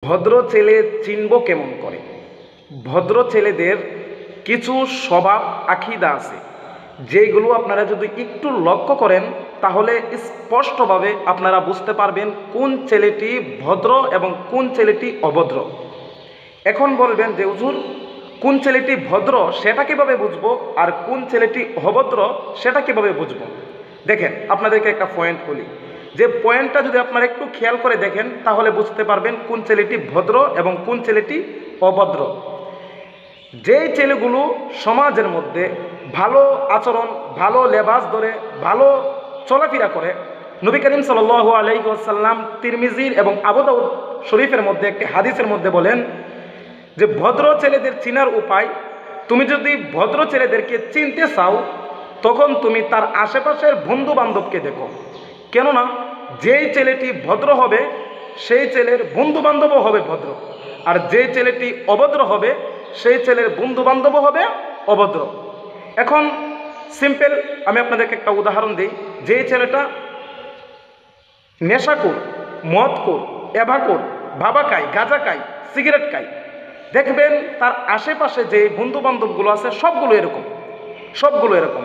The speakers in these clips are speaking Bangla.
ভদ্র ছেলে চিনব কেমন করে? ভদ্র ছেলেদের কিছু স্বভাব আকিদা আছে, যেগুলো আপনারা যদি একটু লক্ষ্য করেন তাহলে স্পষ্টভাবে আপনারা বুঝতে পারবেন কোন ছেলেটি ভদ্র এবং কোন ছেলেটি অভদ্র। এখন বলবেন যে হুজুর, কোন ছেলেটি ভদ্র সেটা কীভাবে বুঝবো, আর কোন ছেলেটি অভদ্র সেটা কীভাবে বুঝবো? দেখেন, আপনাদেরকে একটা পয়েন্ট বলি, যে পয়েন্টটা যদি আপনারা একটু খেয়াল করে দেখেন তাহলে বুঝতে পারবেন কোন ছেলেটি ভদ্র এবং কোন ছেলেটি অভদ্র। যেই ছেলেগুলো সমাজের মধ্যে ভালো আচরণ, ভালো লেবাস ধরে, ভালো চলাফেরা করে, নবী করিম সাল্লাল্লাহু আলাইহি ওয়াসাল্লাম তিরমিজির এবং আবু দাউদ শরীফের মধ্যে একটি হাদিসের মধ্যে বলেন যে ভদ্র ছেলেদের চিনার উপায়, তুমি যদি ভদ্র ছেলেদেরকে চিনতে চাও তখন তুমি তার আশেপাশের বন্ধু বান্ধবকে দেখো। কেননা যেই ছেলেটি ভদ্র হবে সেই ছেলের বন্ধু বান্ধবও হবে ভদ্র, আর যে ছেলেটি অভদ্র হবে সেই ছেলের বন্ধু বান্ধবও হবে অভদ্র। এখন সিম্পল আমি আপনাদেরকে একটা উদাহরণ দিই। যেই ছেলেটা নেশাখোর, মদখোর, এভাখোর, ভাবা খায়, গাঁজা খায়, সিগারেট খায়, দেখবেন তার আশেপাশে যে বন্ধু বান্ধবগুলো আছে সবগুলো এরকম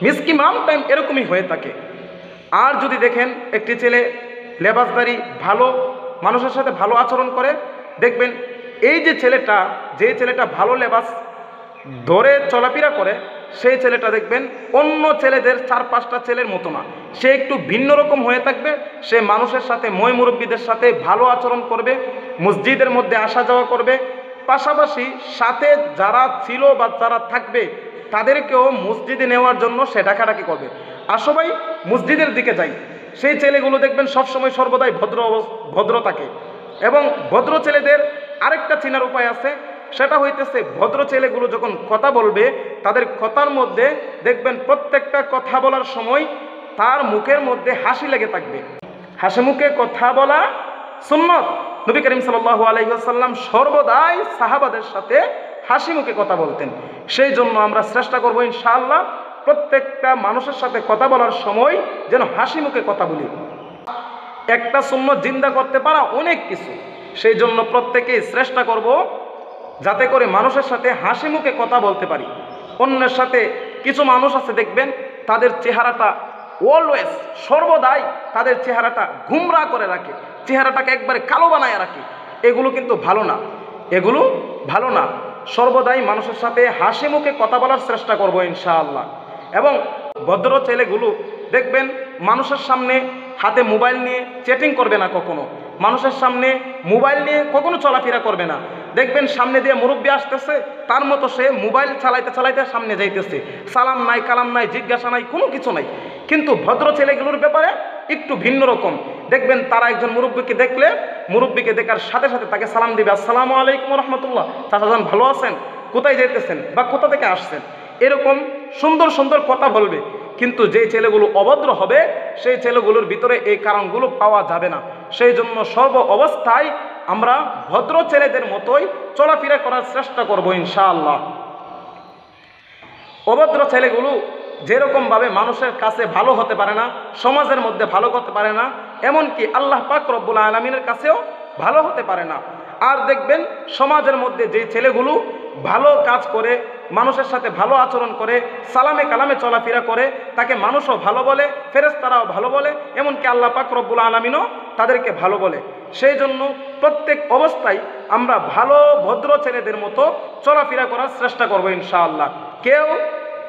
মিসকিমাম টাইম এরকমই হয়ে থাকে। আর যদি দেখেন একটি ছেলে লেবাসদারি, ভালো মানুষের সাথে ভালো আচরণ করে, দেখবেন এই যে ছেলেটা ভালো লেবাস ধরে চলাফেরা করে সেই ছেলেটা দেখবেন অন্য ছেলেদের 4-5টা ছেলের মতো না, সে একটু ভিন্ন রকম হয়ে থাকবে। সে মানুষের সাথে, মই মুরব্বীদের সাথে ভালো আচরণ করবে, মসজিদের মধ্যে আসা যাওয়া করবে, পাশাপাশি সাথে যারা ছিল বা যারা থাকবে তাদেরকেও মসজিদে নেওয়ার জন্য সে ডাকাডাকি করবে। আর সবাই মসজিদের দিকে যাই, সেই ছেলেগুলো দেখবেন সবসময় সর্বদাই ভদ্র থাকে। এবং ভদ্র ছেলেদের আরেকটা চেনার উপায় আছে, সেটা হইতেছে ভদ্র ছেলেগুলো যখন কথা বলবে তাদের কথার মধ্যে দেখবেন প্রত্যেকটা কথা বলার সময় তার মুখের মধ্যে হাসি লেগে থাকবে। হাসি মুখে কথা বলা সুন্নত। নবী করিম সাল্লাল্লাহু আলাইহি ওয়াসাল্লাম সর্বদাই সাহাবাদের সাথে হাসি মুখে কথা বলতেন। সেই জন্য আমরা চেষ্টা করব ইনশাআল্লাহ প্রত্যেকটা মানুষের সাথে কথা বলার সময় যেন হাসি মুখে কথা বলি। একটা সুন্নত জিন্দা করতে পারা অনেক কিছু, সেই জন্য প্রত্যেকেই চেষ্টা করব যাতে করে মানুষের সাথে হাসি মুখে কথা বলতে পারি। অন্যের সাথে কিছু মানুষ আছে দেখবেন তাদের চেহারাটা অলওয়েজ, সর্বদাই তাদের চেহারাটা গুমরা করে রাখে, চেহারাটাকে একবারে কালো বানায় রাখে। এগুলো কিন্তু ভালো না। সর্বদাই মানুষের সাথে হাসি মুখে কথা বলার চেষ্টা করব ইনশাআল্লাহ। এবং ভদ্র ছেলেগুলো দেখবেন মানুষের সামনে হাতে মোবাইল নিয়ে চ্যাটিং করবে না, কখনো মানুষের সামনে মোবাইল নিয়ে কখনো চলাফেরা করবে না। দেখবেন সামনে দিয়ে মুরব্বী আসতেছে, তার মতো সে মোবাইল চালাইতে সামনে যাইতেছে, সালাম নাই, কালাম নাই, জিজ্ঞাসা নাই, কোনো কিছু নাই। কিন্তু ভদ্র ছেলেগুলোর ব্যাপারে একটু ভিন্ন রকম। দেখবেন তারা একজন মুরব্বীকে দেখলে মুরব্বীকে দেখার সাথে সাথে তাকে সালাম দিবে, আসসালামু আলাইকুম রহমতুল্লাহ, চাচাজান ভালো আছেন, কোথায় যাইতেছেন বা কোথা থেকে আসছেন, এরকম সুন্দর সুন্দর কথা বলবে। কিন্তু যে ছেলেগুলো অভদ্র হবে সেই ছেলেগুলোর ভিতরে এই কারণগুলো পাওয়া যাবে না। সেই জন্য সর্ব অবস্থায় আমরা ভদ্র ছেলেদের মতোই চলাফেরা করার চেষ্টা করব ইনশাআল্লাহ। অভদ্র ছেলেগুলো যেরকমভাবে মানুষের কাছে ভালো হতে পারে না, সমাজের মধ্যে ভালো করতে পারে না, এমনকি আল্লাহ পাক রব্বুল আলামিনের কাছেও ভালো হতে পারে না। আর দেখবেন সমাজের মধ্যে যে ছেলেগুলো ভালো কাজ করে, মানুষের সাথে ভালো আচরণ করে, সালামে কালামে চলাফেরা করে, তাকে মানুষও ভালো বলে, ফেরেশতারাও ভালো বলে, এমনকি আল্লাহ পাক রব্বুল আলামিনও তাদেরকে ভালো বলে। সেই জন্য প্রত্যেক অবস্থায় আমরা ভালো ভদ্র ছেলেদের মতো চলাফেরা করার চেষ্টা করব ইনশাআল্লাহ। কেউ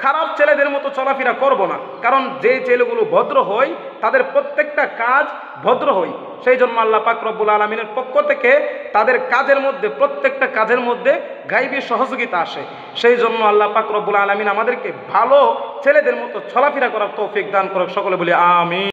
খারাপ ছেলেদের মতো চলাফেরা করব না, কারণ যে ছেলেগুলো ভদ্র হয় তাদের প্রত্যেকটা কাজ ভদ্র হয়। সেই জন্য আল্লাহ পাক রব্বুল আলামিনের পক্ষ থেকে তাদের কাজের মধ্যে, প্রত্যেকটা কাজের মধ্যে গায়বী সহযোগিতা আসে। সেই জন্য আল্লাহ পাক রব্বুল আলামিন আমাদেরকে ভালো ছেলেদের মতো চলাফেরা করার তৌফিক দান করুক। সকলে বলি আমিন।